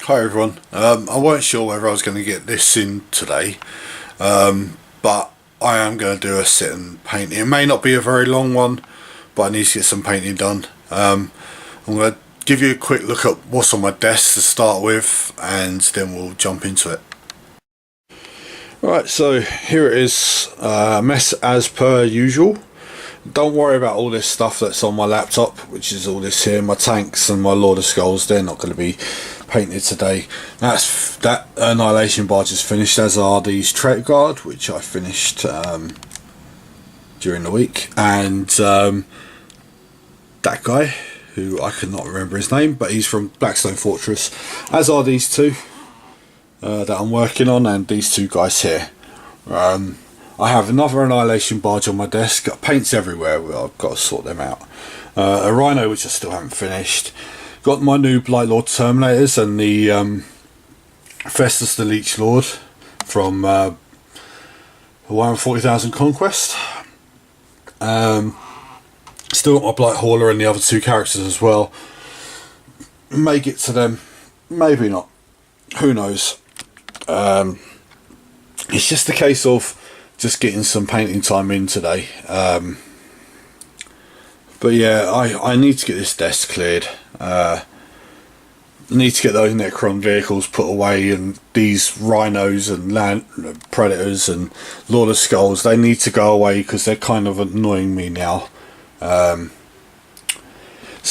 Hi everyone. I weren't sure whether I was going to get this in today, but I am going to do a sit and paint. It may not be a very long one, but I need to get some painting done. I'm going to give you a quick look at what's on my desk to start with, and then we'll jump into it. Right, so here it is, a mess as per usual. Don't worry about all this stuff that's on my laptop, which is all this here, my tanks and my Lord of Skulls. They're not going to be painted today. That Annihilation Barge is finished, as are these Trait Guard, which I finished during the week, and that guy, who I cannot remember his name, but he's from Blackstone Fortress, as are these two that I'm working on, and these two guys here. I have another Annihilation Barge on my desk, got paints everywhere, I've got to sort them out. A Rhino, which I still haven't finished. Got my new Blight Lord Terminators and the Festus the Leech Lord from Warhammer 40,000 Conquest. Still got my Blight Hauler and the other two characters as well. May get to them, maybe not. Who knows? It's just a case of just getting some painting time in today. But yeah, I need to get this desk cleared. I need to get those Necron vehicles put away, and these Rhinos and Land Predators and Lord of Skulls, they need to go away because they're kind of annoying me now. So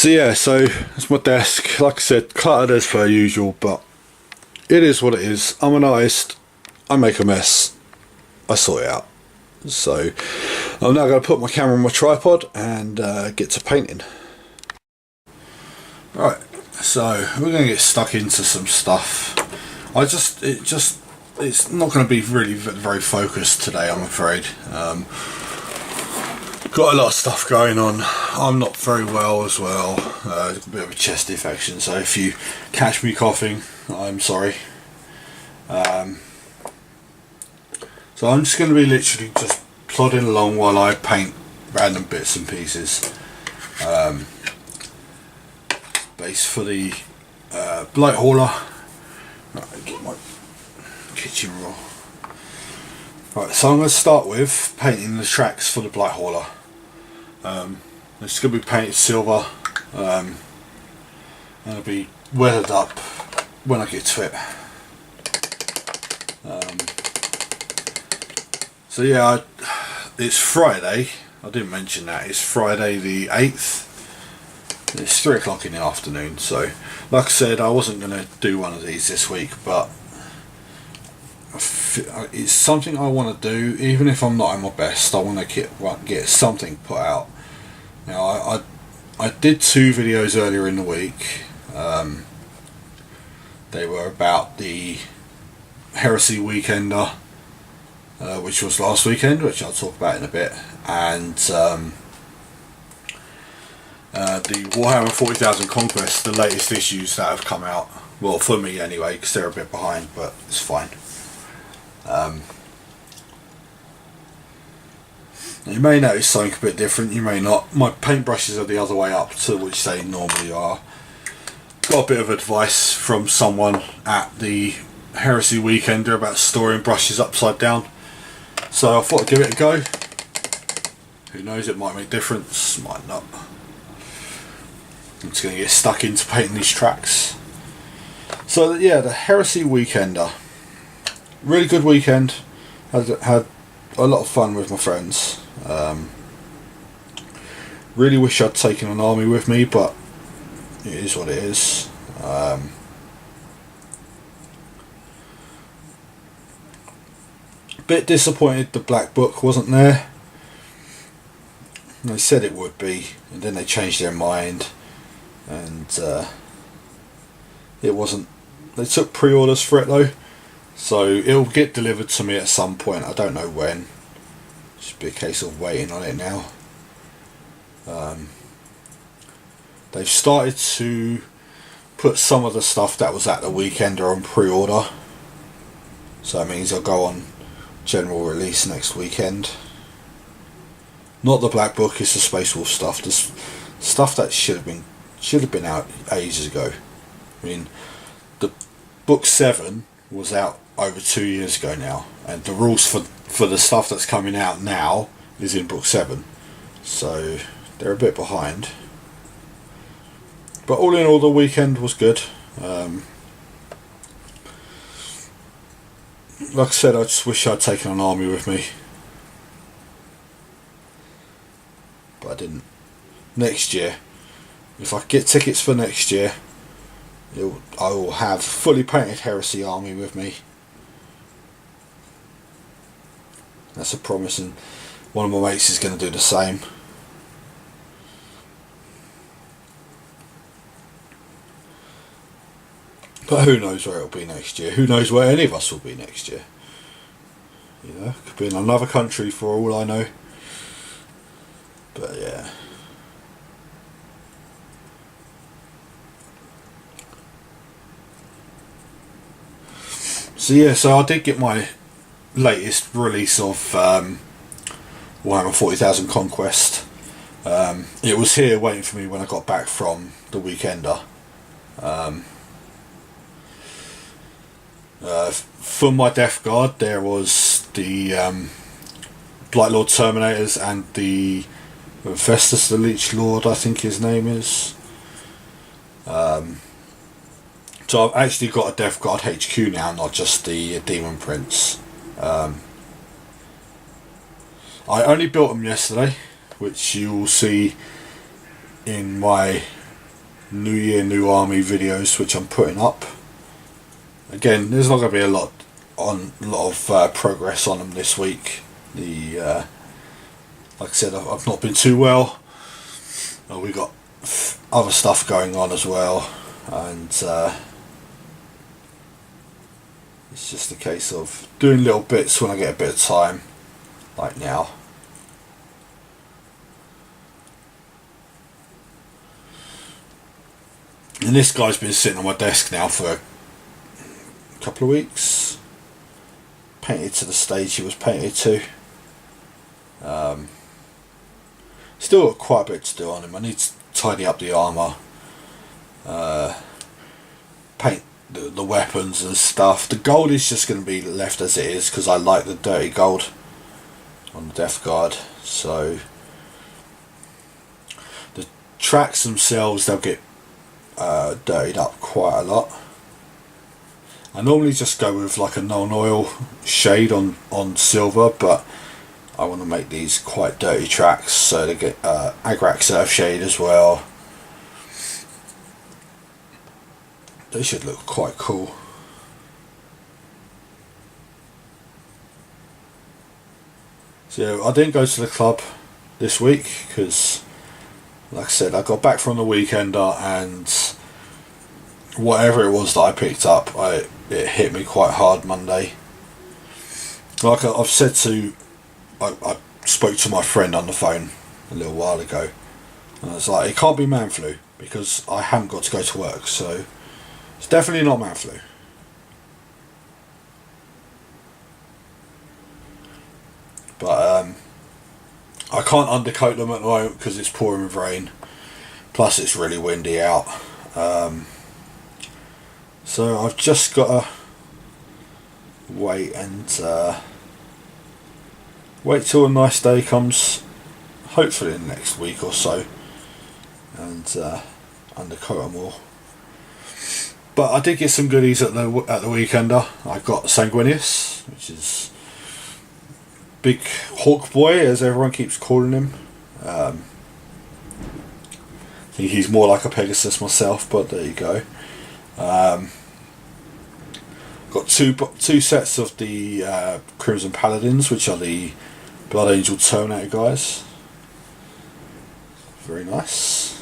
yeah, so that's my desk. Like I said, cluttered as per usual, but it is what it is. I'm an artist, I make a mess, I sort it out. So I'm now going to put my camera on my tripod and get to painting. Right, so we're going to get stuck into some stuff. It's not going to be really very focused today, I'm afraid. Got a lot of stuff going on. I'm not very well as well. A bit of a chest infection, so if you catch me coughing, I'm sorry. So I'm just going to be literally just plodding along while I paint random bits and pieces. Base for the Blight Hauler. Right, get my kitchen roll. Right, so I'm going to start with painting the tracks for the Blight Hauler. It's going to be painted silver, and it'll be weathered up when I get to it. So yeah, it's Friday. I didn't mention that. It's Friday the 8th. It's 3 o'clock in the afternoon. So, like I said, I wasn't going to do one of these this week, but it's something I want to do. Even if I'm not at my best, I want to get something put out. Now, I did 2 videos earlier in the week. They were about the Heresy Weekender, which was last weekend, which I'll talk about in a bit, and the Warhammer 40,000 Conquest, the latest issues that have come out. Well, for me anyway, because they're a bit behind, but it's fine. You may notice something a bit different, you may not. My paintbrushes are the other way up to which they normally are. Got a bit of advice from someone at the Heresy Weekender about storing brushes upside down, so I thought I'd give it a go. Who knows, it might make a difference, might not. I'm just going to get stuck into painting these tracks. So yeah, the Heresy Weekender, really good weekend. Had a lot of fun with my friends. Really wish I'd taken an army with me, but it is what it is. Bit disappointed the Black Book wasn't there. They said it would be, and then they changed their mind, and it wasn't. They took pre-orders for it though, so it'll get delivered to me at some point. I don't know when. Just be a case of waiting on it now. They've started to put some of the stuff that was at the Weekender on pre-order, so that means I'll go on general release next weekend. Not the Black Book, it's the Space Wolf stuff. The stuff that should have been out ages ago. I mean, book 7 was out over 2 years ago now, and the rules for the stuff that's coming out now is in book 7, so they're a bit behind. But all in all, the weekend was good. Like I said, I just wish I'd taken an army with me, but I didn't. Next year, if I get tickets for next year, I will have fully painted Heresy army with me. That's a promise, and one of my mates is going to do the same. But who knows where it'll be next year? Who knows where any of us will be next year? You know, could be in another country for all I know. But yeah. So yeah, so I did get my latest release of Warhammer 40,000 Conquest. It was here waiting for me when I got back from the Weekender. For my Death Guard, there was the Blight Lord Terminators and the Festus the Leech Lord, I think his name is. So I've actually got a Death Guard HQ now, not just the Demon Prince. I only built them yesterday, which you will see in my New Year, New Army videos, which I'm putting up. Again, there's not going to be a lot of progress on them this week. Like I said, I've not been too well. We got other stuff going on as well, and it's just a case of doing little bits when I get a bit of time, like now. And this guy's been sitting on my desk now for a couple of weeks, painted to the stage he was painted to. Still got quite a bit to do on him. I need to tidy up the armour, paint the weapons and stuff. The gold is just going to be left as it is because I like the dirty gold on the Death Guard. So the tracks themselves, they'll get dirtied up quite a lot. I normally just go with like a non-oil shade on silver, but I want to make these quite dirty tracks, so they get Agrax Earth shade as well. They should look quite cool. So I didn't go to the club this week because, like I said, I got back from the Weekender and whatever it was that I picked up, it hit me quite hard Monday. Like I've said to, I spoke to my friend on the phone a little while ago, and I was like, it can't be man flu because I haven't got to go to work, so it's definitely not man flu. But I can't undercoat them at the moment because it's pouring with rain, plus it's really windy out. So I've just got to wait till a nice day comes, hopefully in the next week or so, and undercoat them all. But I did get some goodies at the Weekender. I got Sanguinius, which is Big Hawk Boy, as everyone keeps calling him. I think he's more like a Pegasus myself, but there you go. Got two sets of the Crimson Paladins, which are the Blood Angel Terminator guys. Very nice.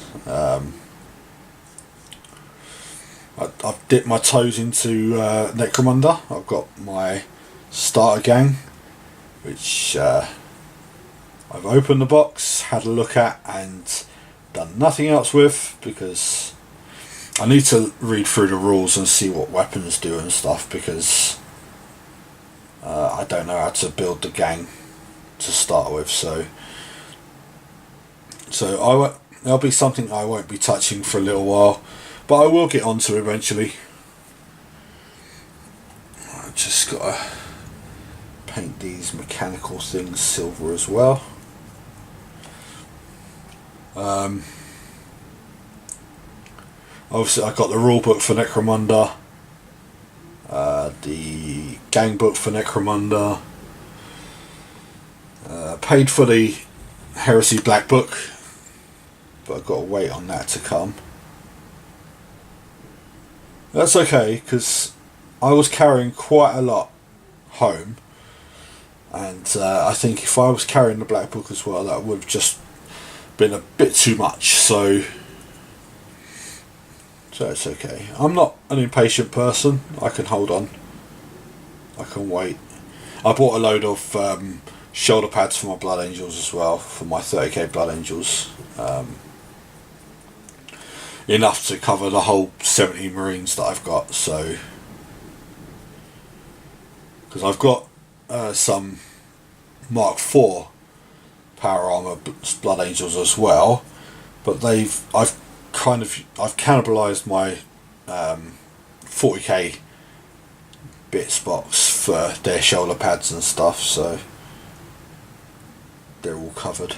I've dipped my toes into Necromunda. I've got my starter gang, which I've opened the box, had a look at, and done nothing else with because I need to read through the rules and see what weapons do and stuff, because I don't know how to build the gang to start with. So there'll be something I won't be touching for a little while, but I will get onto eventually. just gotta paint these mechanical things silver as well. Obviously I got the rule book for Necromunda, the gang book for Necromunda, paid for the Heresy Black Book, but I've got to wait on that to come. That's okay, because I was carrying quite a lot home, and I think if I was carrying the Black Book as well, that would have just been a bit too much, so it's okay. I'm not an impatient person. I can hold on. I can wait. I bought a load of shoulder pads for my Blood Angels as well, for my 30k Blood Angels. Enough to cover the whole 70 Marines that I've got, so... Because I've got some Mark IV Power Armor Blood Angels as well, but I've cannibalised my 40k bits box for their shoulder pads and stuff, so they're all covered.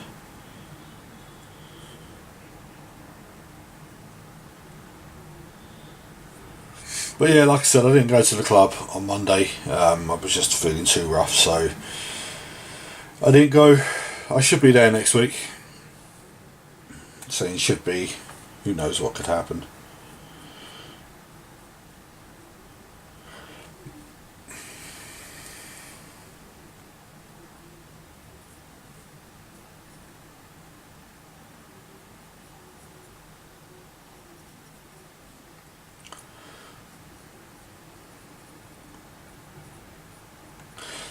But yeah, like I said, I didn't go to the club on Monday. I was just feeling too rough, so I didn't go. I should be there next week. Saying should be. Who knows what could happen.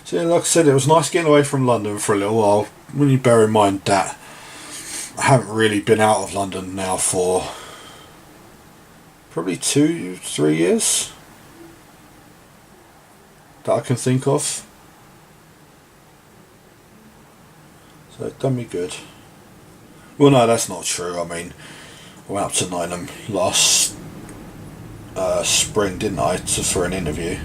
So yeah, like I said, it was nice getting away from London for a little while. When you bear in mind that I haven't really been out of London now for probably 2-3 years that I can think of. So it done me good. Well, no, that's not true. I mean, I went up to Nottingham last spring, didn't I, for an interview.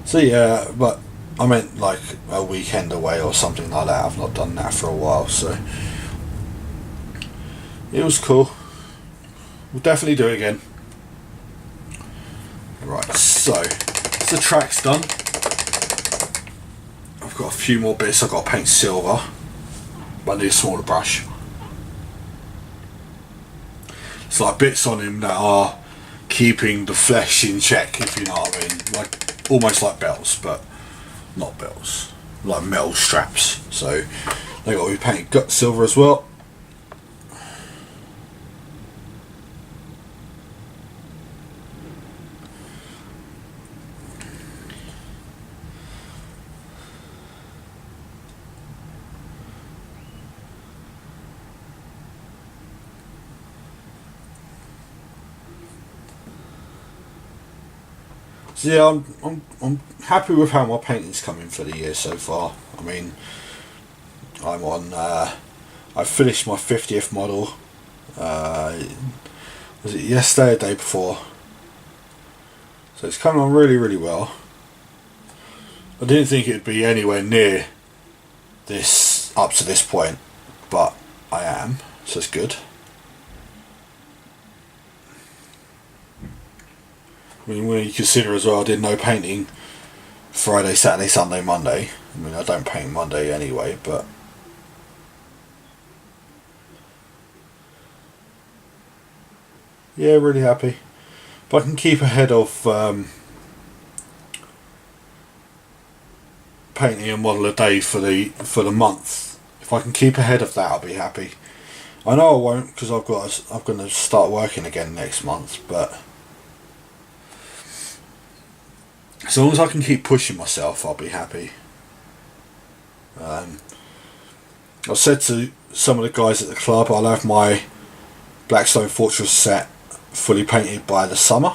So yeah, but I meant like a weekend away or something like that. I've not done that for a while, so it was cool. We'll definitely do it again. Right, so the track's done. I've got a few more bits I've got to paint silver, but I need a smaller brush. It's like bits on him that are keeping the flesh in check, if you know what I mean. Like almost like belts, but not belts. Like metal straps. So they got to be painted gut silver as well. So yeah, I'm happy with how my painting's coming for the year so far. I mean, I'm on. I finished my 50th model. Was it yesterday or the day before? So it's coming on really, really well. I didn't think it'd be anywhere near this up to this point, but I am. So it's good. I mean, when you consider as well, I did no painting Friday, Saturday, Sunday, Monday. I mean, I don't paint Monday anyway, but yeah, really happy. If I can keep ahead of painting a model a day for the month, if I can keep ahead of that, I'll be happy. I know I won't, because I'm going to start working again next month, but as long as I can keep pushing myself, I'll be happy. I've said to some of the guys at the club, I'll have my Blackstone Fortress set fully painted by the summer,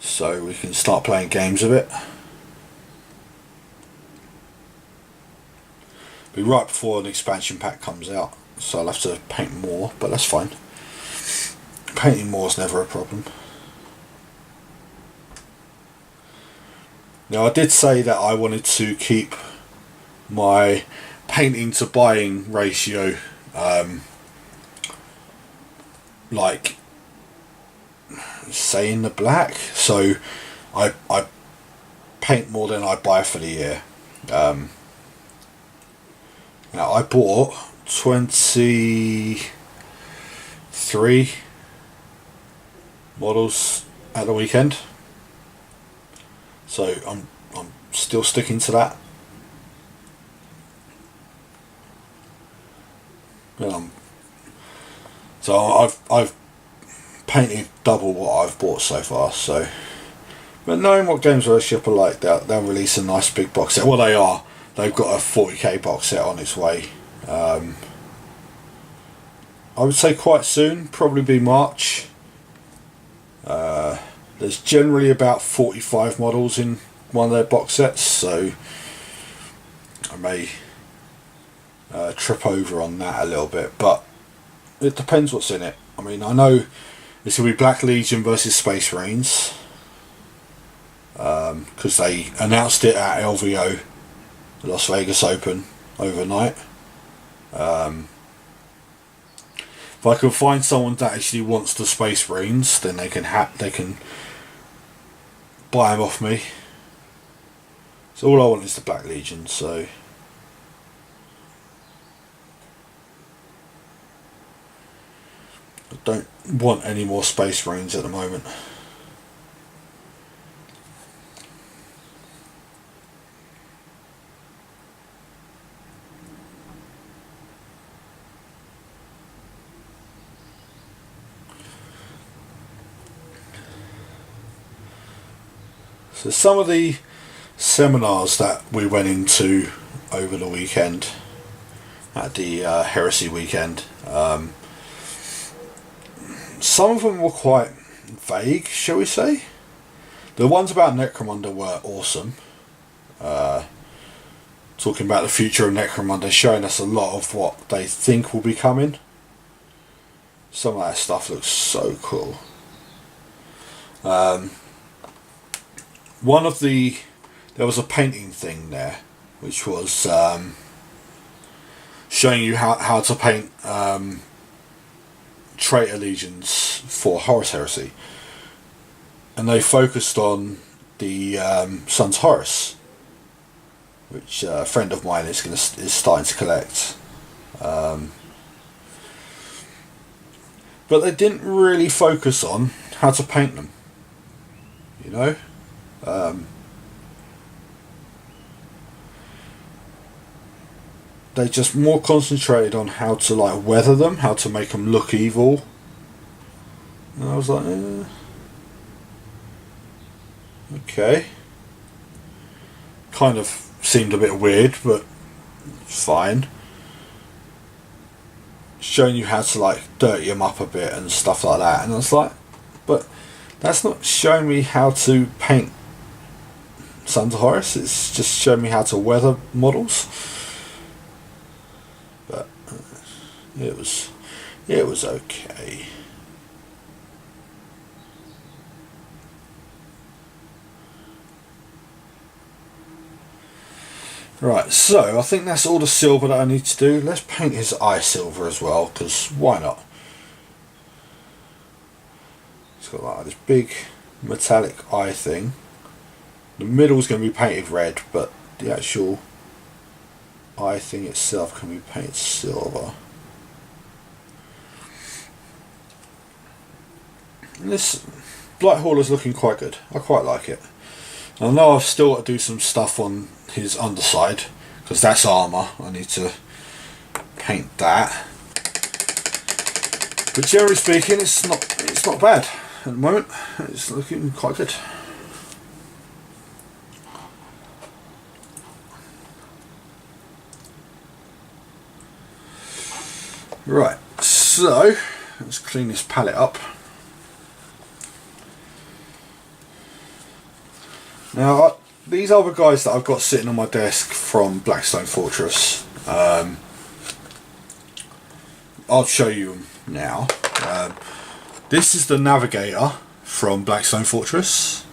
so we can start playing games of it. Be right before an expansion pack comes out, so I'll have to paint more, but that's fine. painting more is never a problem. Now, I did say that I wanted to keep my painting to buying ratio like, say, in the black. So I paint more than I buy for the year. Now, I bought 23 models at the weekend. So I'm still sticking to that. So I've painted double what I've bought so far. So, but knowing what Games Workshop are like, they'll release a nice big box set. Well, they are. They've got a 40k box set on its way. I would say quite soon, probably be March. There's generally about 45 models in one of their box sets, so I may trip over on that a little bit, but it depends what's in it. I mean, I know this will be Black Legion versus Space Marines, because they announced it at LVO, the Las Vegas Open, overnight. If I can find someone that actually wants the Space Marines, then they can buy them off me. So all I want is the Black Legion. So I don't want any more Space Marines at the moment. So some of the seminars that we went into over the weekend, at the Heresy weekend, some of them were quite vague, shall we say. The ones about Necromunda were awesome. Talking about the future of Necromunda, showing us a lot of what they think will be coming. Some of that stuff looks so cool. There was a painting thing there, which was showing you how to paint traitor legions for Horus Heresy, and they focused on the Sons Horus, which a friend of mine is starting to collect. But they didn't really focus on how to paint them, you know. They just more concentrated on how to like weather them, how to make them look evil. And I was like, okay. Kind of seemed a bit weird, but fine. Showing you how to like dirty them up a bit and stuff like that, and I was like, but that's not showing me how to paint Sons of Horus. It's just showing me how to weather models. But it was okay. Right, so I think that's all the silver that I need to do. Let's paint his eye silver as well, because why not? It's got like this big metallic eye thing. The middle's going to be painted red, but the actual eye thing itself can be painted silver. And this Blight Hauler's looking quite good. I quite like it. I know I've still got to do some stuff on his underside, because that's armour. I need to paint that. But generally speaking, it's not bad at the moment. It's looking quite good. Right, so let's clean this palette up. Now, these other guys that I've got sitting on my desk from Blackstone Fortress, I'll show you them now. This is the Navigator from Blackstone Fortress.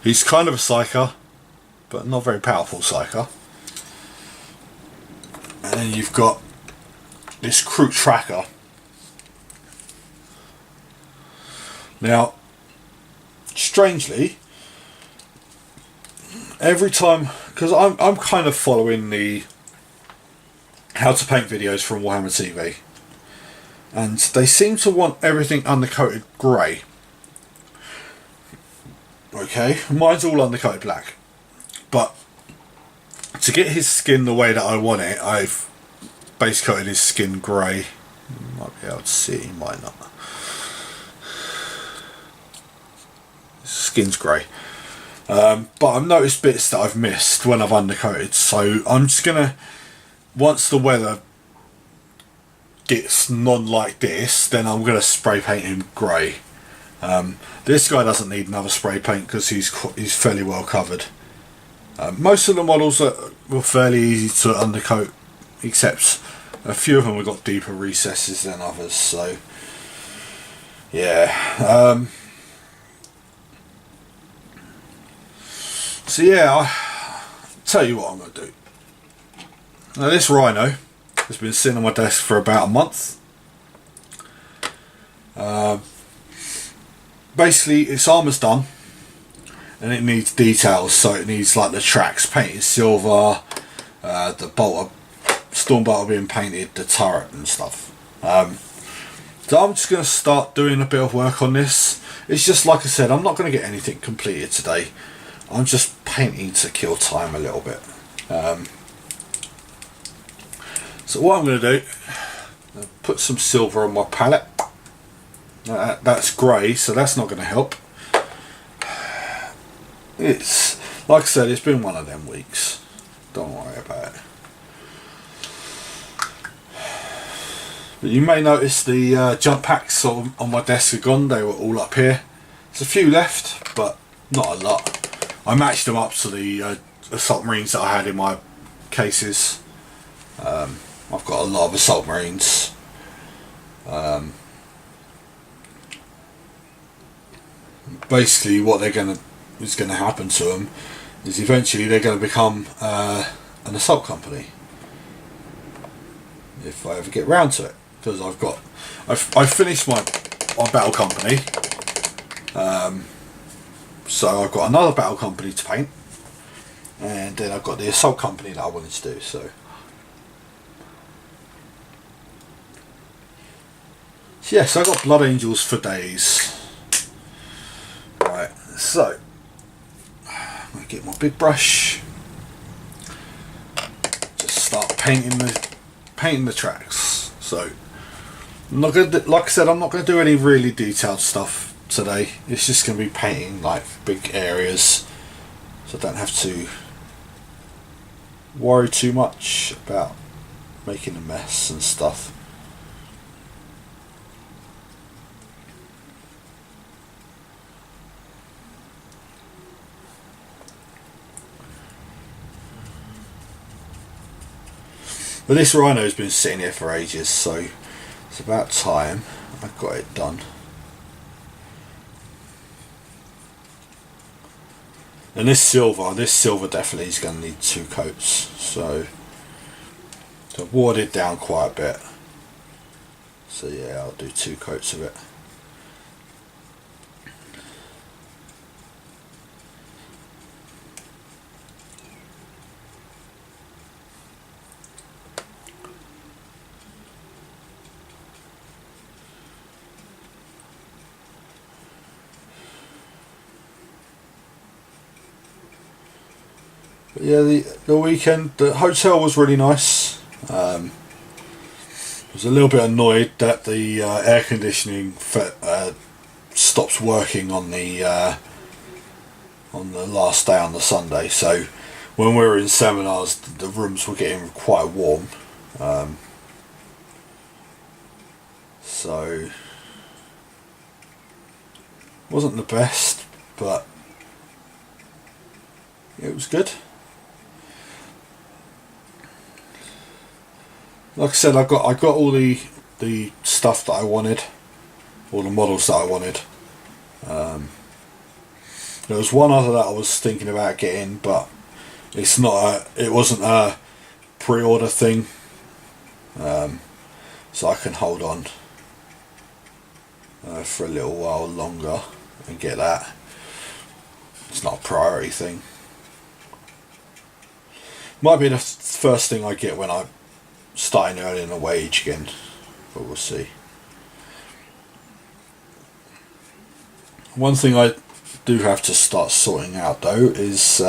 He's kind of a psyker, but not very powerful psyker. And then you've got this Crew Tracker. Now, strangely, every time, because I'm kind of following the how to paint videos from Warhammer TV, and they seem to want everything undercoated grey. Okay, mine's all undercoated black, but to get his skin the way that I want it, I've base coated his skin grey. You might be able to see it, you might not. His skin's grey. But I've noticed bits that I've missed when I've undercoated, so I'm just gonna, once the weather gets none like this, then I'm gonna spray paint him grey. This guy doesn't need another spray paint because he's fairly well covered. Most of the models were fairly easy to undercoat, except a few of them have got deeper recesses than others. So yeah. So yeah, I'll tell you what I'm going to do. Now this Rhino has been sitting on my desk for about a month. Basically its armour's done and it needs details, so it needs like the tracks painted silver, the storm bolter being painted, the turret and stuff. So I'm just going to start doing a bit of work on this. It's just like I said, I'm not going to get anything completed today. I'm just painting to kill time a little bit. So what I'm going to do, I'll put some silver on my palette. That's grey, so that's not going to help. It's, like I said, it's been one of them weeks. Don't worry about it. But you may notice the jump packs on my desk are gone. They were all up here. There's a few left, but not a lot. I matched them up to the assault marines that I had in my cases. I've got a lot of assault marines. Basically, what is going to happen to them is eventually they're going to become an assault company, if I ever get round to it. Because I've finished my battle company. So I've got another battle company to paint, and then I've got the assault company that I wanted to do. So yes, I got Blood Angels for days. Right, so I'm gonna get my big brush, just start painting the tracks. So I'm not gonna, like I said, I'm not gonna do any really detailed stuff today. It's just going to be painting like big areas, so I don't have to worry too much about making a mess and stuff. But this Rhino's been sitting here for ages, so it's about time I got it done. And this silver definitely is going to need 2 coats, so I've watered it down quite a bit. So yeah, I'll do 2 coats of it. But yeah, the weekend, the hotel was really nice. I was a little bit annoyed that the air conditioning stops working on the last day on the Sunday. So when we were in seminars, the rooms were getting quite warm. So wasn't the best, but it was good. Like I said, I got all the stuff that I wanted all the models that I wanted. There was one other that I was thinking about getting, but it wasn't a pre-order thing, so I can hold on for a little while longer and get that. It's not a priority thing. Might be the first thing I get when I'm starting earning a wage again, but we'll see. One thing I do have to start sorting out though is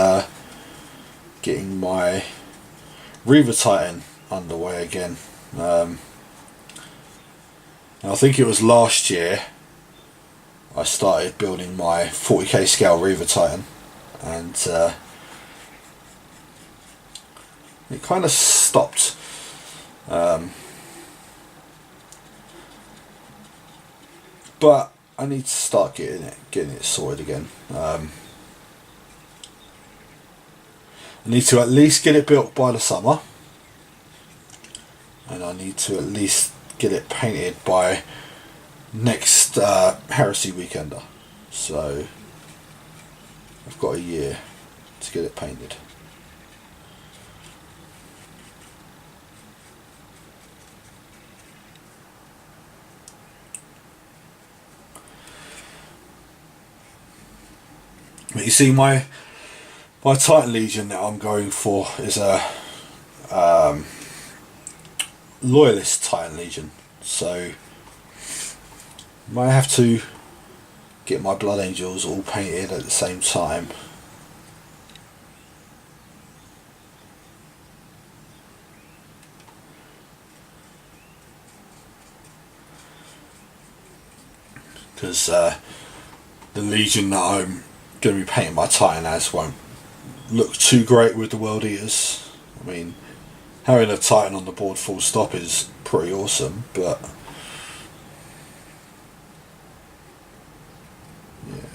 getting my Reaver Titan underway again. I think it was last year I started building my 40k scale Reaver Titan, and it kind of stopped. But I need to start getting it sorted again. I need to at least get it built by the summer, and I need to at least get it painted by next Heresy weekender. So I've got a year to get it painted. But you see, my Titan Legion that I'm going for is a Loyalist Titan Legion, so might have to get my Blood Angels all painted at the same time. Because the Legion that I'm going to be painting my Titan as won't look too great with the World Eaters. I mean, having a Titan on the board full stop is pretty awesome, but yeah.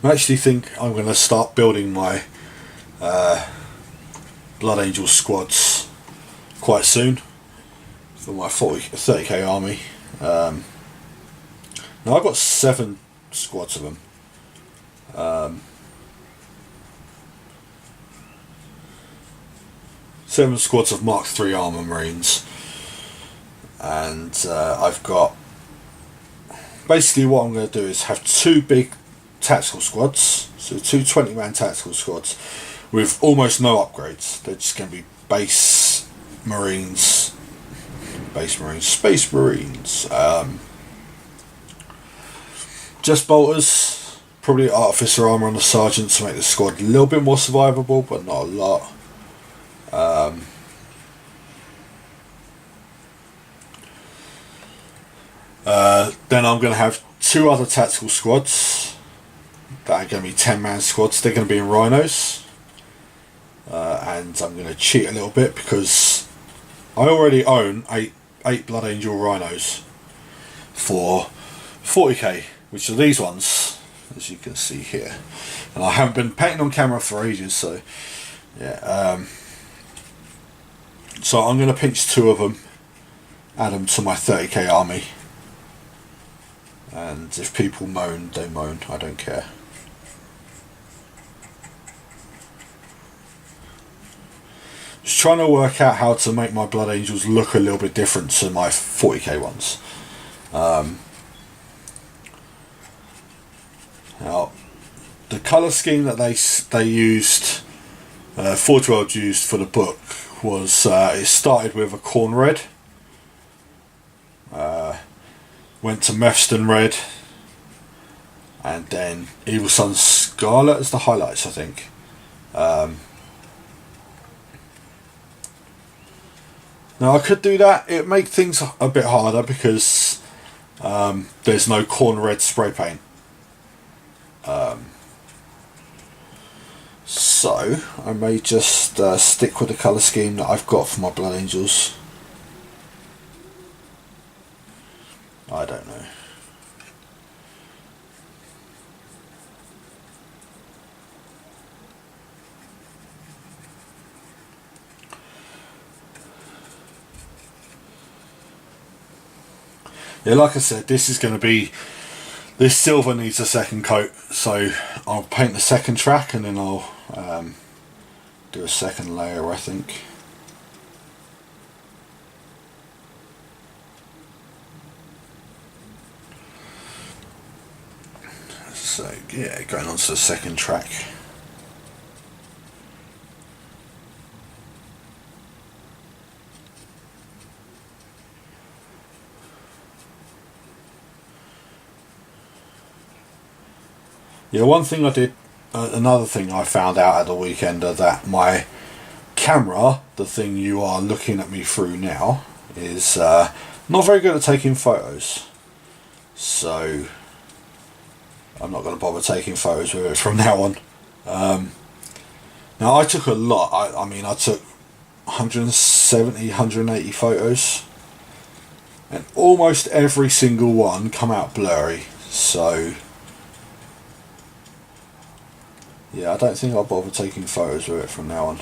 I actually think I'm going to start building my Blood Angel squads quite soon for my 30k army. Now I've got 7 squads of them. 7 squads of Mark III armor marines, and I've got, basically what I'm going to do is have 2 big tactical squads, so 2 20-man tactical squads with almost no upgrades. They're just going to be base marines, space marines, just bolters, probably artificer armor on the sergeant to make the squad a little bit more survivable, but not a lot. Then I'm going to have 2 other tactical squads that are going to be 10-man squads. They're going to be in rhinos, and I'm going to cheat a little bit because I already own 8 Blood Angel rhinos for 40k, which are these ones, as you can see here, and I haven't been painting on camera for ages, so yeah. So I'm going to pinch 2 of them, add them to my 30k army, and if people moan, they moan, I don't care. Just trying to work out how to make my Blood Angels look a little bit different to my 40k ones. Now, the colour scheme that they used, Forge World used for the book, was it started with a corn red, went to Mephiston red, and then Evil Sun Scarlet as the highlights, I think. Now I could do that. It make things a bit harder because there's no corn red spray paint. So I may just stick with the colour scheme that I've got for my Blood Angels. I don't know. Yeah, like I said, this is going to be, this silver needs a second coat, so I'll paint the second track and then I'll do a second layer, I think. So yeah, going on to the second track. Yeah, one thing I did, another thing I found out at the weekend, that my camera, the thing you are looking at me through now, is not very good at taking photos. So I'm not going to bother taking photos with it from now on. Now I took a lot. I mean I took 170, 180 photos, and almost every single one come out blurry. So yeah, I don't think I'll bother taking photos with it from now on.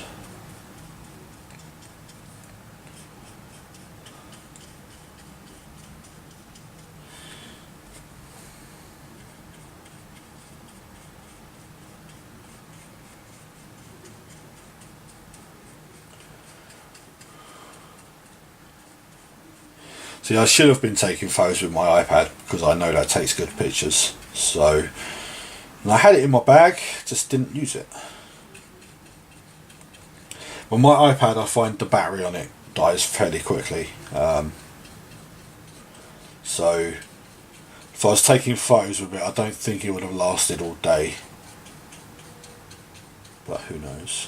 See, I should have been taking photos with my iPad because I know that takes good pictures. So, and I had it in my bag, just didn't use it. Well, my iPad, I find the battery on it dies fairly quickly. So, if I was taking photos with it, I don't think it would have lasted all day. But who knows.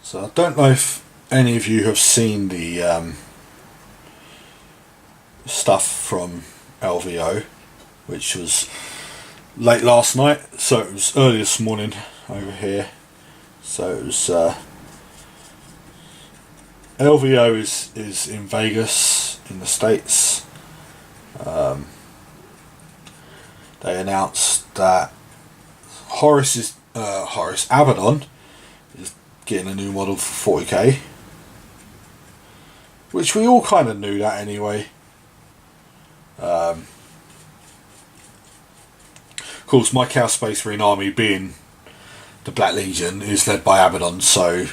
So I don't know if any of you have seen the stuff from LVO, which was late last night, so it was early this morning over here. So it was LVO is in Vegas in the States. They announced that Horus Abaddon is getting a new model for 40k, which we all kind of knew that anyway. Of course, my Chaos Space Marine army, being the Black Legion, is led by Abaddon, so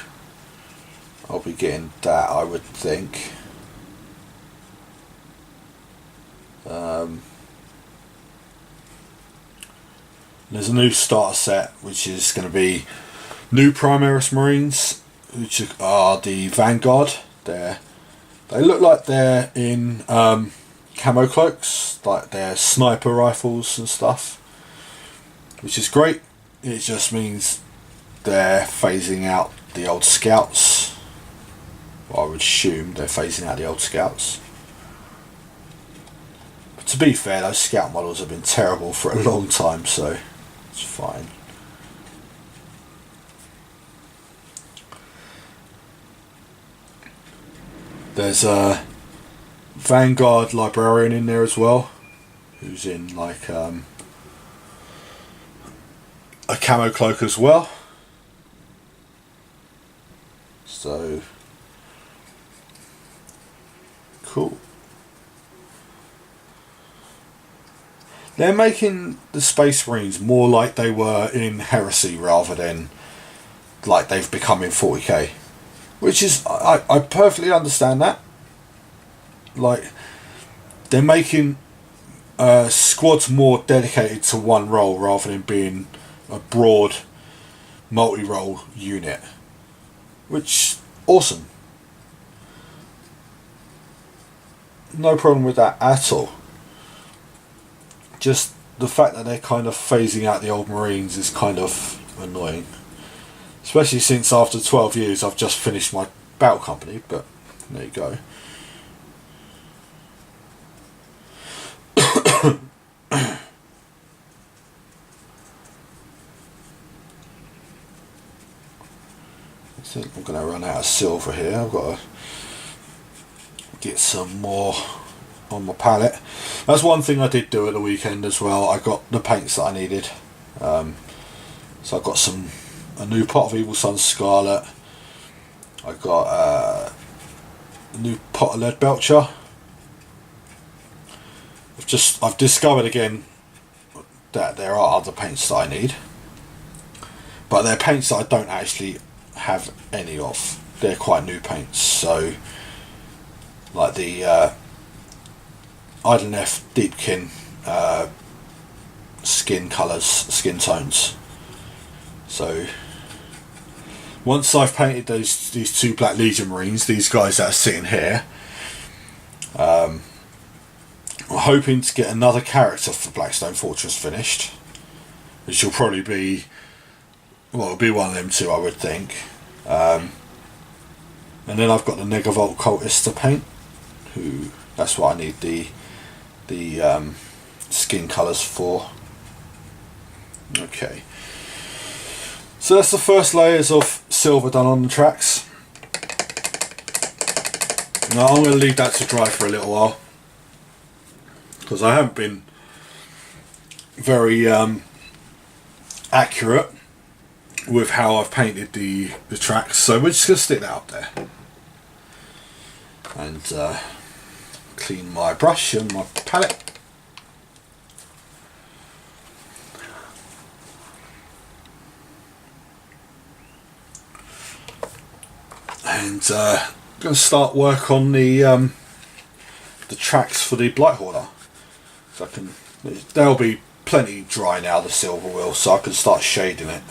I'll be getting that, I would think. There's a new starter set which is going to be new Primaris Marines, which are the Vanguard. They look like they're in camo cloaks, like they're sniper rifles and stuff, which is great. It just means they're phasing out the old scouts. Well, I would assume they're phasing out the old scouts. But to be fair, those scout models have been terrible for a long time, so it's fine. There's a Vanguard Librarian in there as well, who's in like a camo cloak as well. So cool. They're making the Space Marines more like they were in Heresy rather than like they've become in 40k. Which is, I perfectly understand that. Like, they're making squad's more dedicated to one role rather than being a broad multi-role unit, which awesome. No problem with that at all. Just the fact that they're kind of phasing out the old Marines is kind of annoying, especially since after 12 years I've just finished my battle company, but there you go. I think I'm going to run out of silver here. I've got to get some more on my palette. That's one thing I did do at the weekend as well. I got the paints that I needed. So I got a new pot of Evil Sun Scarlet. I got a new pot of Lead Belcher. I've discovered again that there are other paints that I need, but they're paints that I don't actually have any of. They're quite new paints, so like the Idlenef Deepkin skin colours, skin tones. So once I've painted these two Black Legion Marines, these guys that are sitting here, I'm hoping to get another character for Blackstone Fortress finished, which will probably be, well, it'll be one of them two, I would think. And then I've got the Negavolt Cultist to paint, who, that's what I need the skin colours for. Okay, so that's the first layers of silver done on the tracks. Now I'm going to leave that to dry for a little while, because I haven't been very accurate with how I've painted the tracks, so we're just going to stick that up there and clean my brush and my palette. And I'm going to start work on the tracks for the Blight Hoarder. So there'll be plenty dry now, the silver will, so I can start shading it.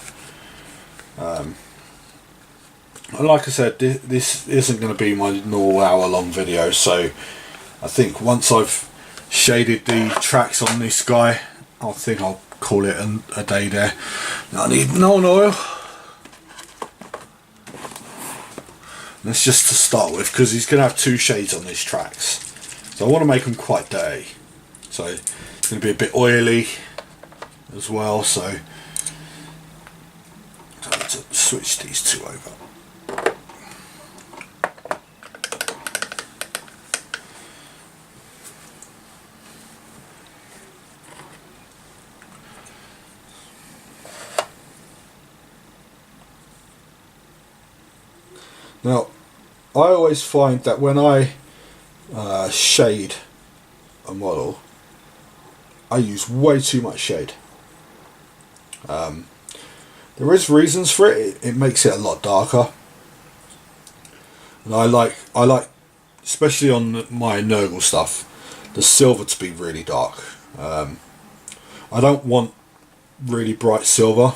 And like I said, this isn't going to be my normal hour-long video, so I think once I've shaded the tracks on this guy, I think I'll call it a day there. Now I need Nuln Oil. That's just to start with, because he's going to have two shades on these tracks, so I want to make them quite dirty. So it's going to be a bit oily as well, so I have to switch these two over. Now, I always find that when I shade a model, I use way too much shade. There is reasons for it. It makes it a lot darker, and I like, especially on my Nurgle stuff, the silver to be really dark. I don't want really bright silver.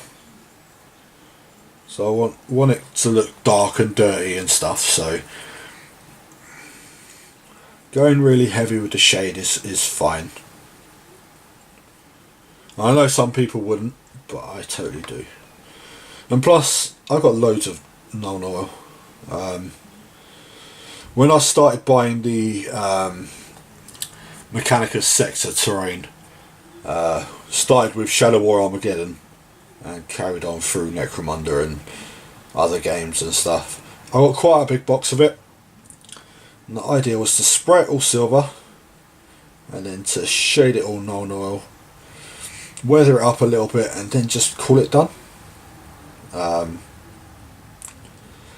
So I want it to look dark and dirty and stuff, so going really heavy with the shade is fine. I know some people wouldn't, but I totally do. And plus, I've got loads of Nuln Oil. When I started buying the Mechanicus Sector terrain, started with Shadow War Armageddon, and carried on through Necromunda and other games and stuff. I got quite a big box of it, and the idea was to spray it all silver and then to shade it all Nuln Oil, weather it up a little bit, and then just call it done.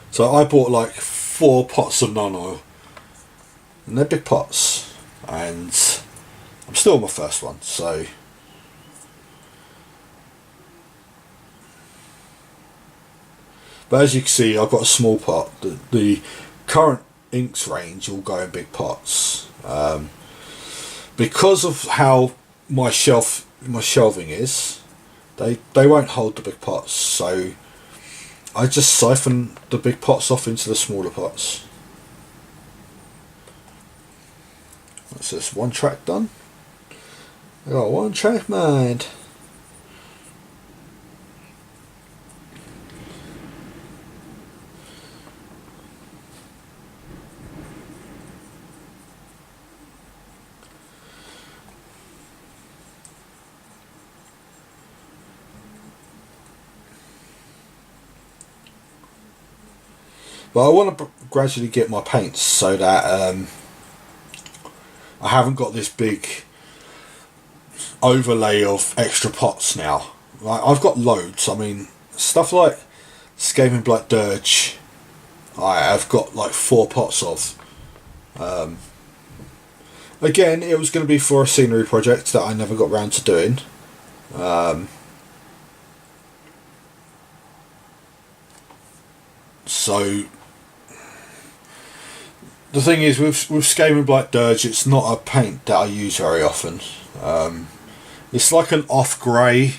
So I bought like 4 pots of Nuln Oil, and they're big pots, and I'm still on my first one, so but as you can see, I've got a small pot. The current inks range will go in big pots. Because of how my shelving is, they won't hold the big pots, so I just siphon the big pots off into the smaller pots. That's just one track done. I got one track mind. But I want to gradually get my paints so that I haven't got this big overlay of extra pots now. Like, I've got loads. I mean, stuff like Scaping Black Dirge, I've got like 4 pots of. Again, it was going to be for a scenery project that I never got round to doing. So the thing is, with Scaping Black Dirge, it's not a paint that I use very often. It's like an off grey.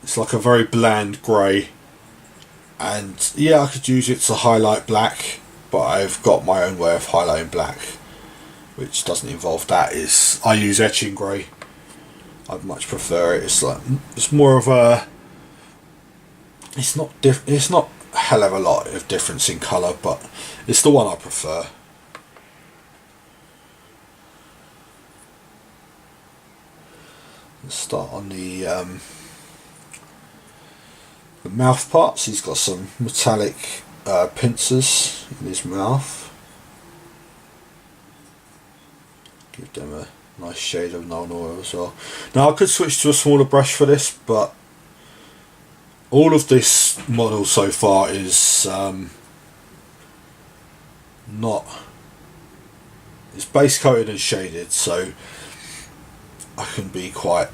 It's like a very bland grey, and yeah, I could use it to highlight black, but I've got my own way of highlighting black, which doesn't involve that. I use etching grey. I'd much prefer it. It's more of a. It's not a hell of a lot of difference in colour, but it's the one I prefer. Let's start on the mouth parts. He's got some metallic pincers in his mouth. Give them a nice shade of non oil as well. Now I could switch to a smaller brush for this, but all of this model so far is it's base coated and shaded, so I can be quite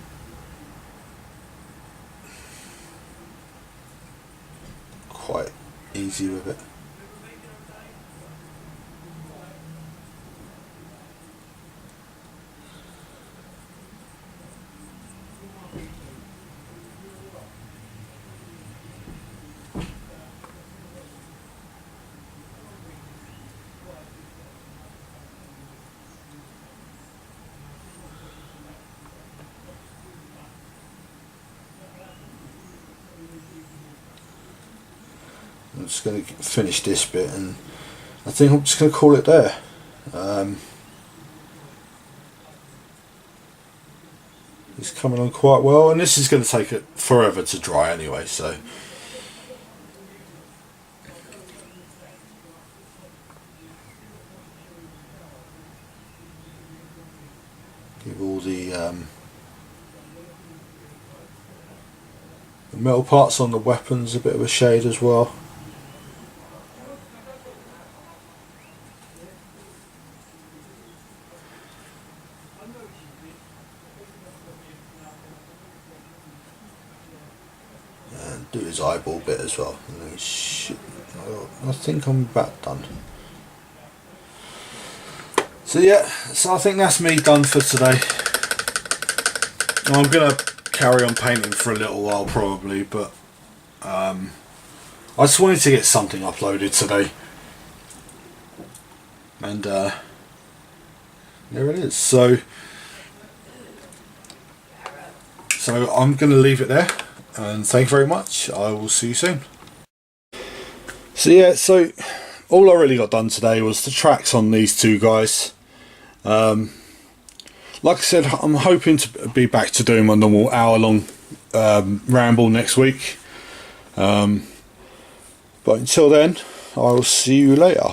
easy with it. I'm just going to finish this bit, and I think I'm just going to call it there. It's coming on quite well, and this is going to take it forever to dry anyway, so give all the metal parts on the weapons a bit of a shade as well. And do his eyeball bit as well. I think I'm about done. So yeah, so I think that's me done for today. I'm gonna carry on painting for a little while probably, but I just wanted to get something uploaded today, and there it is. So I'm gonna leave it there, and thank you very much. I will see you soon. So yeah, so all I really got done today was the tracks on these two guys. Like I said, I'm hoping to be back to doing my normal hour-long ramble next week. But until then, I will see you later.